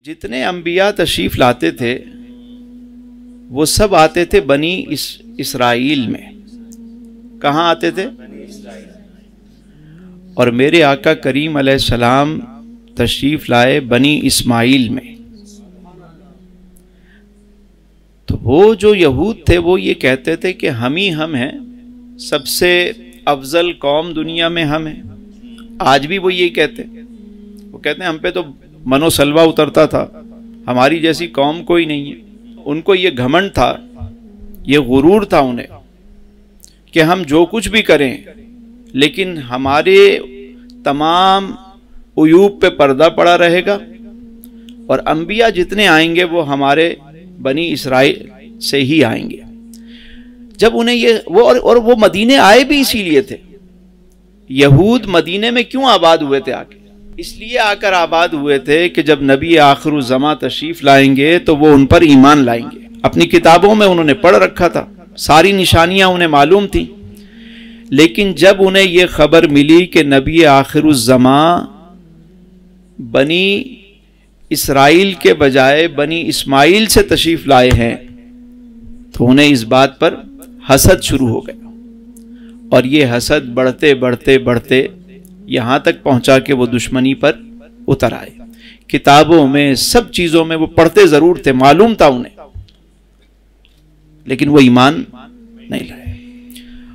جتنے انبیاء تشریف لاتے تھے وہ سب آتے تھے بنی اسرائیل میں. کہاں آتے تھے؟ اور میرے آقا کریم علیہ السلام تشریف لائے بنی اسماعیل میں. تو وہ جو یہود تھے وہ یہ کہتے تھے کہ ہم ہی ہم ہیں، سب سے افضل قوم دنیا میں ہم ہیں. آج بھی وہ یہی کہتے ہیں. وہ کہتے ہیں ہم پہ تو منو سلوا اترتا تھا، ہماری جیسی قوم کوئی نہیں ہے. ان کو یہ گھمنڈ تھا، یہ غرور تھا انہیں کہ ہم جو کچھ بھی کریں لیکن ہمارے تمام عیوب پہ پردہ پڑا رہے گا، اور انبیاء جتنے آئیں گے وہ ہمارے بنی اسرائیل سے ہی آئیں گے. جب انہیں یہ اور وہ مدینے آئے بھی اسی لیے تھے. یہود مدینے میں کیوں آباد ہوئے تھے؟ اس لیے آ کر آباد ہوئے تھے کہ جب نبی آخر الزماں تشریف لائیں گے تو وہ ان پر ایمان لائیں گے. اپنی کتابوں میں انہوں نے پڑھ رکھا تھا، ساری نشانیاں انہیں معلوم تھیں. لیکن جب انہیں یہ خبر ملی کہ نبی آخر الزماں بنی اسرائیل کے بجائے بنی اسماعیل سے تشریف لائے ہیں تو انہیں اس بات پر حسد شروع ہو گیا. اور یہ حسد بڑھتے بڑھتے بڑھتے یہاں تک پہنچا کہ وہ دشمنی پر اتر آئے. کتابوں میں سب چیزوں میں وہ پڑھتے ضرور تھے، معلوم تھا انہیں، لیکن وہ ایمان نہیں لائے.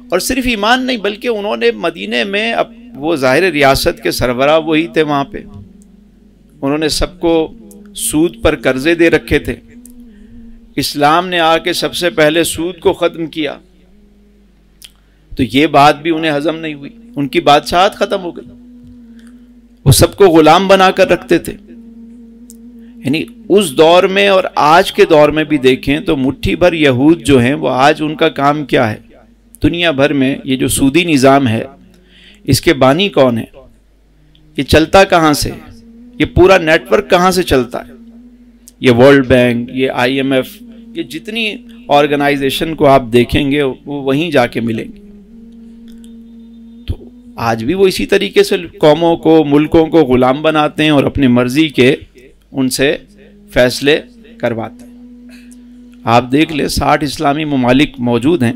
اور صرف ایمان نہیں بلکہ انہوں نے مدینے میں وہ ظاہر ریاست کے سربراہ وہی تھے وہاں پہ. انہوں نے سب کو سود پر قرضے دے رکھے تھے. اسلام نے آ کے سب سے پہلے سود کو ختم کیا. تو یہ بات بھی انہیں ہضم نہیں ہوئی، ان کی بادشاہت ختم ہو گئی. وہ سب کو غلام بنا کر رکھتے تھے. یعنی اس دور میں اور آج کے دور میں بھی دیکھیں تو مٹھی بھر یہود جو ہیں وہ آج ان کا کام کیا ہے؟ دنیا بھر میں یہ جو سودی نظام ہے اس کے بانی کون ہے؟ یہ چلتا کہاں سے؟ یہ پورا نیٹ ورک کہاں سے چلتا ہے؟ یہ ورلڈ بینک، یہ IMF، یہ جتنی آرگنائزیشن کو آپ دیکھیں گے وہ وہیں جا کے ملیں گے. تو آج بھی وہ اسی طریقے سے قوموں کو، ملکوں کو غلام بناتے ہیں اور اپنی مرضی کے ان سے فیصلے کرواتے ہیں. آپ دیکھ لیں 60 اسلامی ممالک موجود ہیں.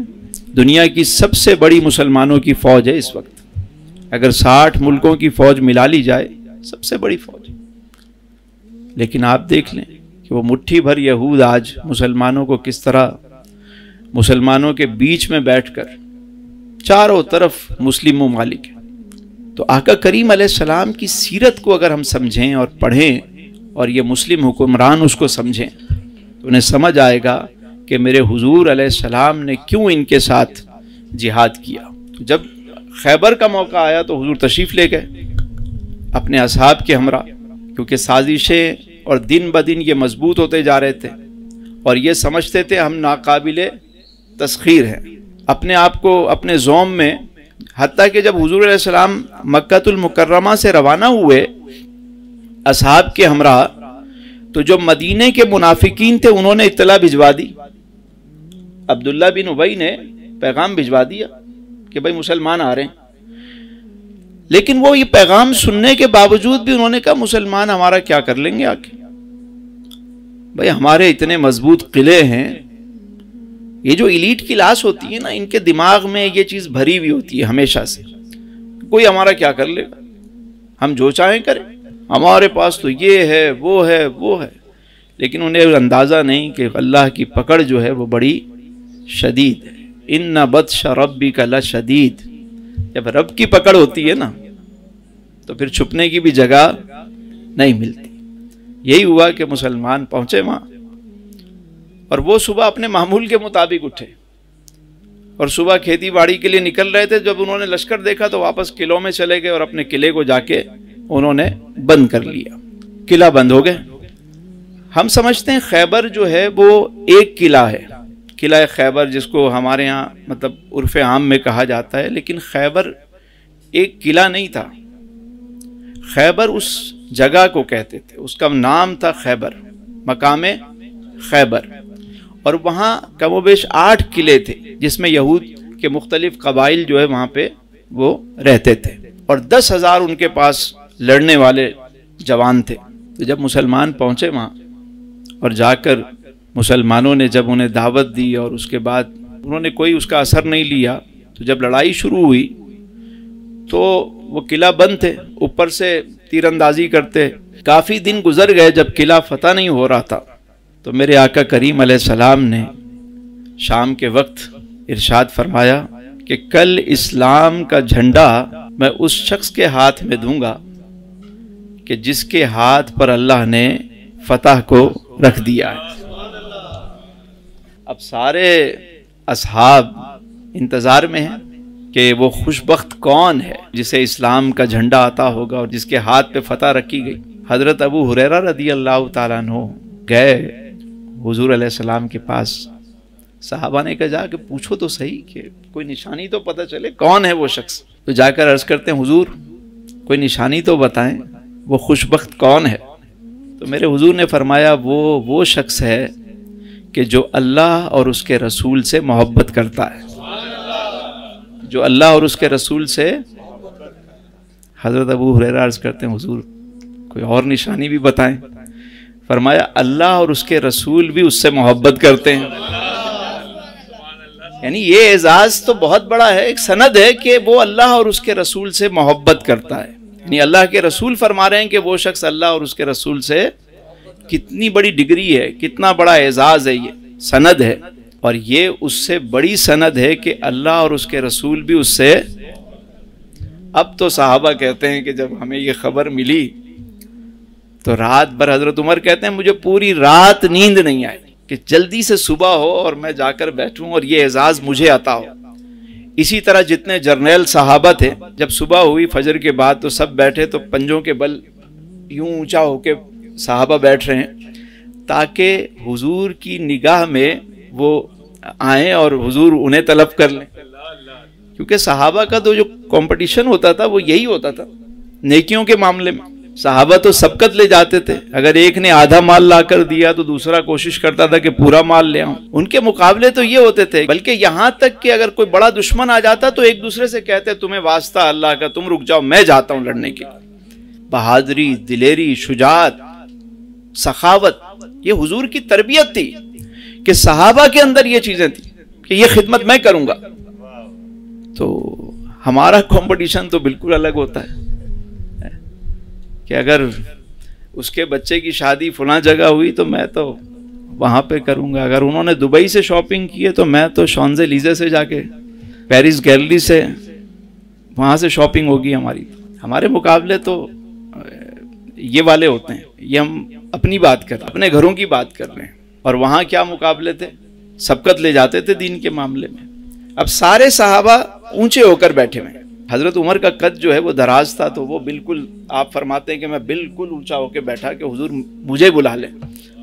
دنیا کی سب سے بڑی مسلمانوں کی فوج ہے اس وقت. اگر 60 ملکوں کی فوج ملا لی جائے سب سے بڑی فوج. لیکن آپ دیکھ لیں کہ وہ مٹھی بھر یہود آج مسلمانوں کو کس طرح مسلمانوں کے بیچ میں بیٹھ کر، چاروں طرف مسلم ممالک ہیں. تو آقا کریم علیہ السلام کی سیرت کو اگر ہم سمجھیں اور پڑھیں اور یہ مسلم حکمران اس کو سمجھیں تو انہیں سمجھ آئے گا کہ میرے حضور علیہ السلام نے کیوں ان کے ساتھ جہاد کیا. جب خیبر کا موقع آیا تو حضور تشریف لے گئے اپنے اصحاب کے ہمراہ، کیونکہ سازشیں اور دن بدن یہ مضبوط ہوتے جا رہے تھے اور یہ سمجھتے تھے ہم ناقابل تسخیر ہیں. اپنے آپ کو اپنے زوم میں، حتیٰ کہ جب حضور علیہ السلام مکہ المکرمہ سے روانہ ہوئے اصحاب کے ہمراہ تو جو مدینے کے منافقین تھے انہوں نے اطلاع بھجوا دی. عبداللہ بن ابی نے پیغام بھجوا دیا کہ بھائی مسلمان آ رہے ہیں. لیکن وہ یہ پیغام سننے کے باوجود بھی انہوں نے کہا مسلمان ہمارا کیا کر لیں گے آکے؟ بھائی ہمارے اتنے مضبوط قلعے ہیں. یہ جو ایلیٹ کلاس ہوتی ہے نا، ان کے دماغ میں یہ چیز بھری ہوئی ہوتی ہے ہمیشہ سے، کوئی ہمارا کیا کر لے گا، ہم جو چاہیں کریں، ہمارے پاس تو یہ ہے وہ ہے وہ ہے. لیکن انہیں اندازہ نہیں کہ اللہ کی پکڑ جو ہے وہ بڑی شدید ہے. ان بطش ربک لشدید. جب رب کی پکڑ ہوتی ہے نا تو پھر چھپنے کی بھی جگہ نہیں ملتی. یہی ہوا کہ مسلمان پہنچے وہاں اور وہ صبح اپنے معمول کے مطابق اٹھے اور صبح کھیتی باڑی کے لیے نکل رہے تھے. جب انہوں نے لشکر دیکھا تو واپس قلعوں میں چلے گئے اور اپنے قلعے کو جا کے انہوں نے بند کر لیا. قلعہ بند ہو گئے. ہم سمجھتے ہیں خیبر جو ہے وہ ایک قلعہ ہے، قلعہ خیبر جس کو ہمارے ہاں مطلب عرف عام میں کہا جاتا ہے، لیکن خیبر ایک قلعہ نہیں تھا. خیبر اس جگہ کو کہتے تھے، اس کا نام تھا خیبر، مقام خیبر. اور وہاں کم و بیش 8 قلعے تھے جس میں یہود کے مختلف قبائل جو ہے وہاں پہ وہ رہتے تھے، اور 10,000 ان کے پاس لڑنے والے جوان تھے. تو جب مسلمان پہنچے وہاں اور جا کر مسلمانوں نے جب انہیں دعوت دی اور اس کے بعد انہوں نے کوئی اس کا اثر نہیں لیا، تو جب لڑائی شروع ہوئی تو وہ قلعہ بند تھے، اوپر سے تیر اندازی کرتے، کافی دن گزر گئے جب قلعہ فتح نہیں ہو رہا تھا، تو میرے آقا کریم علیہ السلام نے شام کے وقت ارشاد فرمایا کہ کل اسلام کا جھنڈا میں اس شخص کے ہاتھ میں دوں گا کہ جس کے ہاتھ پر اللہ نے فتح کو رکھ دیا ہے۔ اب سارے اصحاب انتظار میں ہیں کہ وہ خوشبخت کون ہے جسے اسلام کا جھنڈا عطا ہوگا اور جس کے ہاتھ پہ فتح رکھی گئی۔ حضرت ابو ہریرہ رضی اللہ تعالیٰ عنہ گئے حضور علیہ السلام کے پاس، صحابہ نے کہا جا کہ پوچھو تو صحیح کہ کوئی نشانی تو پتہ چلے کون ہے وہ شخص۔ تو جا کر عرض کرتے ہیں حضور کوئی نشانی تو بتائیں، وہ خوشبخت کون ہے؟ تو میرے حضور نے فرمایا وہ شخص ہے کہ جو اللہ اور اس کے رسول سے محبت کرتا ہے، جو اللہ اور اس کے رسول سے۔ حضرت ابو ہریرہ عرض کرتے ہیں حضور کوئی اور نشانی بھی بتائیں۔ فرمایا اللہ اور اس کے رسول بھی اس سے محبت کرتے ہیں۔ یعنی یہ اعزاز تو بہت بڑا ہے، ایک سند ہے کہ وہ اللہ اور اس کے رسول سے محبت کرتا ہے۔ یعنی اللہ کے رسول فرما رہے ہیں کہ وہ شخص اللہ اور اس کے رسول سے، کتنی بڑی ڈگری ہے، کتنا بڑا اعزاز ہے، یہ سند ہے۔ اور یہ اس سے بڑی سند ہے کہ اللہ اور اس کے رسول بھی اس سے۔ اب تو صحابہ کہتے ہیں کہ جب ہمیں یہ خبر ملی تو رات بھر، حضرت عمر کہتے ہیں مجھے پوری رات نیند نہیں آئی کہ جلدی سے صبح ہو اور میں جا کر بیٹھوں اور یہ اعزاز مجھے عطا ہو۔ اسی طرح جتنے جرنیل صحابہ تھے جب صبح ہوئی فجر کے بعد تو سب بیٹھے، تو پنجوں کے بل یوں اونچا ہو کے صحابہ بیٹھ رہے ہیں تاکہ حضور کی نگاہ میں وہ آئیں اور حضور انہیں طلب کر لیں، کیونکہ صحابہ کا تو جو کمپٹیشن ہوتا تھا وہ یہی ہوتا تھا نیکیوں کے معاملے میں۔ صحابہ تو سبقت لے جاتے تھے، اگر ایک نے آدھا مال لا کر دیا تو دوسرا کوشش کرتا تھا کہ پورا مال لے آؤں۔ ان کے مقابلے تو یہ ہوتے تھے، بلکہ یہاں تک کہ اگر کوئی بڑا دشمن آ جاتا تو ایک دوسرے سے کہتے تمہیں واسطہ اللہ کا، تم رک جاؤ میں جاتا ہوں لڑنے کے۔ بہادری، دلیری، شجاعت، سخاوت، یہ حضور کی تربیت تھی کہ صحابہ کے اندر یہ چیزیں تھیں کہ یہ خدمت میں کروں گا۔ تو ہمارا کمپٹیشن تو بالکل الگ ہوتا ہے کہ اگر اس کے بچے کی شادی فلاں جگہ ہوئی تو میں تو وہاں پہ کروں گا، اگر انہوں نے دبئی سے شاپنگ کی ہے تو میں تو شانزے لیزے سے جا کے، پیرس گیلری سے وہاں سے شاپنگ ہوگی ہماری۔ ہمارے مقابلے تو یہ والے ہوتے ہیں، یہ ہم اپنی بات کر رہے ہیں، اپنے گھروں کی بات کر رہے ہیں، اور وہاں کیا مقابلے تھے، سبقت لے جاتے تھے دین کے معاملے میں۔ اب سارے صحابہ اونچے ہو کر بیٹھے ہوئے ہیں، حضرت عمر کا قد جو ہے وہ دراز تھا، تو وہ بالکل آپ فرماتے ہیں کہ میں بالکل اونچا ہو کے بیٹھا کہ حضور مجھے بلا لیں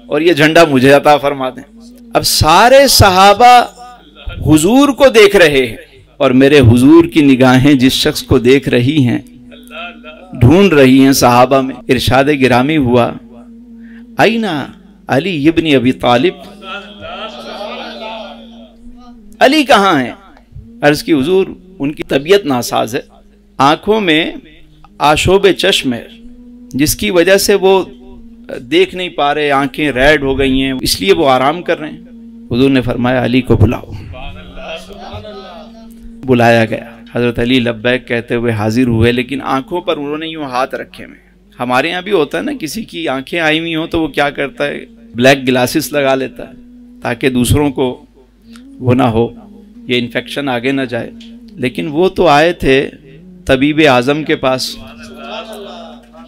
اور یہ جھنڈا مجھے عطا فرما دیں۔ اب سارے صحابہ حضور کو دیکھ رہے ہیں اور میرے حضور کی نگاہیں جس شخص کو دیکھ رہی ہیں، ڈھونڈ رہی ہیں صحابہ میں۔ ارشاد گرامی ہوا اینا علی ابن ابی طالب، علی کہاں ہیں؟ عرض کی حضور ان کی طبیعت ناساز ہے، آنکھوں میں آشوب چشم ہے جس کی وجہ سے وہ دیکھ نہیں پا رہے، آنکھیں ریڈ ہو گئی ہیں، اس لیے وہ آرام کر رہے ہیں۔ حضور نے فرمایا علی کو بلاؤ۔ بلایا گیا، حضرت علی لبیک کہتے ہوئے حاضر ہوئے، لیکن آنکھوں پر انہوں نے یوں ہاتھ رکھے ہوئے۔ ہمارے یہاں بھی ہوتا ہے نا، کسی کی آنکھیں آئی ہوئی ہوں تو وہ کیا کرتا ہے، بلیک گلاسز لگا لیتا ہے تاکہ دوسروں کو وہ نہ ہو، یہ انفیکشن آگے نہ جائے۔ لیکن وہ تو آئے تھے طبیب اعظم کے پاس،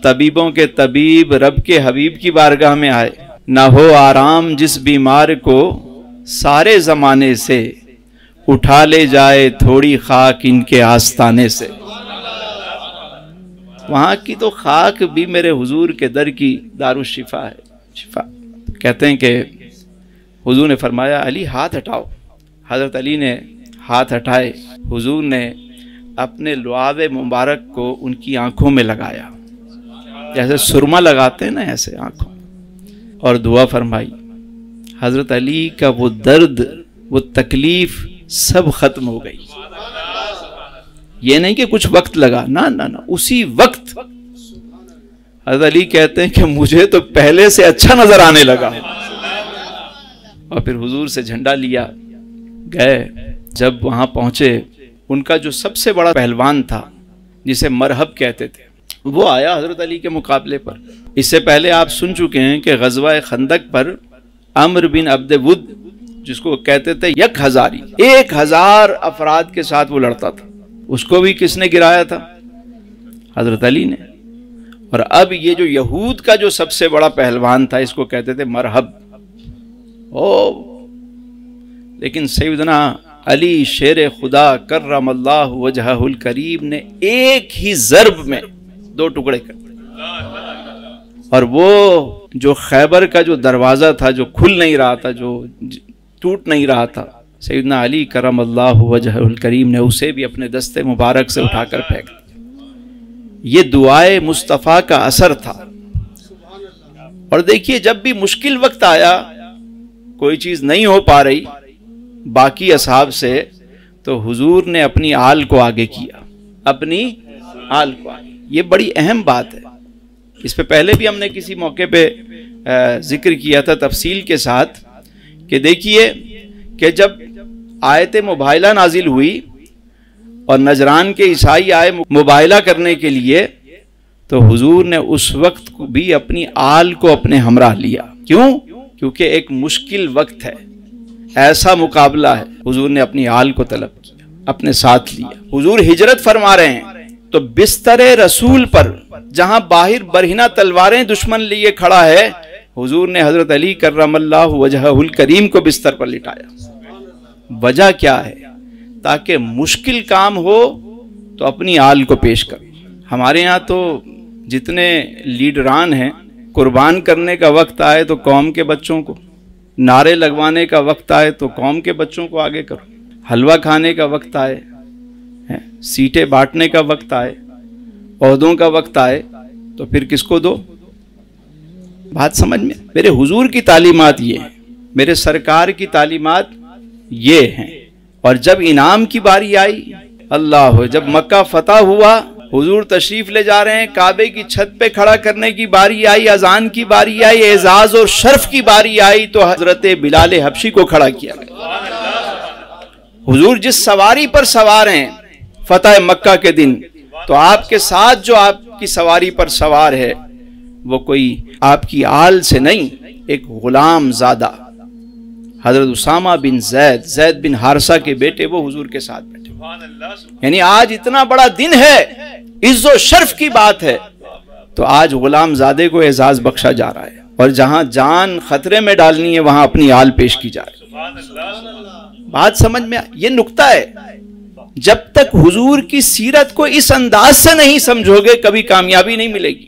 طبیبوں کے طبیب رب کے حبیب کی بارگاہ میں آئے۔ نہ ہو آرام جس بیمار کو سارے زمانے سے، اٹھا لے جائے تھوڑی خاک ان کے آستانے سے۔ وہاں کی تو خاک بھی میرے حضور کے در کی دارالشفا ہے، شفا۔ کہتے ہیں کہ حضور نے فرمایا علی ہاتھ ہٹاؤ۔ حضرت علی نے ہاتھ ہٹائے، حضور نے اپنے لعاب مبارک کو ان کی آنکھوں میں لگایا، جیسے سرما لگاتے ہیں نا ایسے آنکھوں، اور دعا فرمائی۔ حضرت علی کا وہ درد، وہ تکلیف سب ختم ہو گئی۔ یہ نہیں کہ کچھ وقت لگا، نہ اسی وقت حضرت علی کہتے ہیں کہ مجھے تو پہلے سے اچھا نظر آنے لگا، اور پھر حضور سے جھنڈا لیا گئے۔ جب وہاں پہنچے، ان کا جو سب سے بڑا پہلوان تھا جسے مرحب کہتے تھے، وہ آیا حضرت علی کے مقابلے پر۔ اس سے پہلے آپ سن چکے ہیں کہ غزوہ خندق پر عمرو بن عبد ود، جس کو کہتے تھے 1000 افراد کے ساتھ وہ لڑتا تھا، اس کو بھی کس نے گرایا تھا؟ حضرت علی نے۔ اور اب یہ جو یہود کا جو سب سے بڑا پہلوان تھا، اس کو کہتے تھے مرحب۔ لیکن سیدنا علی شیر خدا کرم اللہ وجہہ الکریم نے ایک ہی ضرب میں 2 ٹکڑے کر دیے، اور وہ جو خیبر کا جو دروازہ تھا، جو کھل نہیں رہا تھا، جو ٹوٹ نہیں رہا تھا، سیدنا علی کرم اللہ وجہہ الکریم نے اسے بھی اپنے دستے مبارک سے اٹھا کر پھینک دیا۔ یہ دعائے مصطفیٰ کا اثر تھا۔ اور دیکھیے، جب بھی مشکل وقت آیا، کوئی چیز نہیں ہو پا رہی باقی اصحاب سے، تو حضور نے اپنی آل کو آگے کیا، اپنی آل کو آگے۔ یہ بڑی اہم بات ہے، اس پہ پہلے بھی ہم نے کسی موقع پہ ذکر کیا تھا تفصیل کے ساتھ، کہ دیکھیے کہ جب آیت مباہلہ نازل ہوئی اور نجران کے عیسائی آئے مباہلہ کرنے کے لیے، تو حضور نے اس وقت بھی اپنی آل کو اپنے ہمراہ لیا۔ کیوں؟ کیونکہ ایک مشکل وقت ہے، ایسا مقابلہ ہے، حضور نے اپنی آل کو طلب کیا، اپنے ساتھ لیا۔ حضور ہجرت فرما رہے ہیں تو بستر رسول پر، جہاں باہر برہنہ تلواریں دشمن لیے کھڑا ہے، حضور نے حضرت علی کرم اللہ وجہہ الکریم کو بستر پر لٹایا۔ وجہ کیا ہے؟ تاکہ مشکل کام ہو تو اپنی آل کو پیش کر۔ ہمارے ہاں تو جتنے لیڈران ہیں، قربان کرنے کا وقت آئے تو قوم کے بچوں کو، نعرے لگوانے کا وقت آئے تو قوم کے بچوں کو آگے کرو، حلوہ کھانے کا وقت آئے، سیٹیں بانٹنے کا وقت آئے، عہدوں کا وقت آئے، تو پھر کس کو دو؟ بات سمجھ میں؟ میرے حضور کی تعلیمات یہ ہیں، میرے سرکار کی تعلیمات یہ ہیں۔ اور جب انعام کی باری آئی، اللہ، جب مکہ فتح ہوا، حضور تشریف لے جا رہے ہیں، کعبے کی چھت پہ کھڑا کرنے کی باری آئی، اذان کی باری آئی، اعزاز اور شرف کی باری آئی، تو حضرت بلال حبشی کو کھڑا کیا گیا۔ حضور جس سواری پر سوار ہیں فتح مکہ کے دن، تو آپ کے ساتھ جو آپ کی سواری پر سوار ہے، وہ کوئی آپ کی آل سے نہیں، ایک غلام زادہ حضرت اسامہ بن زید بن حارثہ کے بیٹے، وہ حضور کے ساتھ بیٹھے۔ یعنی آج اتنا بڑا دن ہے، عز و شرف کی بات ہے، تو آج غلام زادے کو اعزاز بخشا جا رہا ہے، اور جہاں جان خطرے میں ڈالنی ہے وہاں اپنی آل پیش کی جا رہی ہے۔ بات سمجھ میں؟ یہ نقطہ ہے، جب تک حضور کی سیرت کو اس انداز سے نہیں سمجھو گے، کبھی کامیابی نہیں ملے گی۔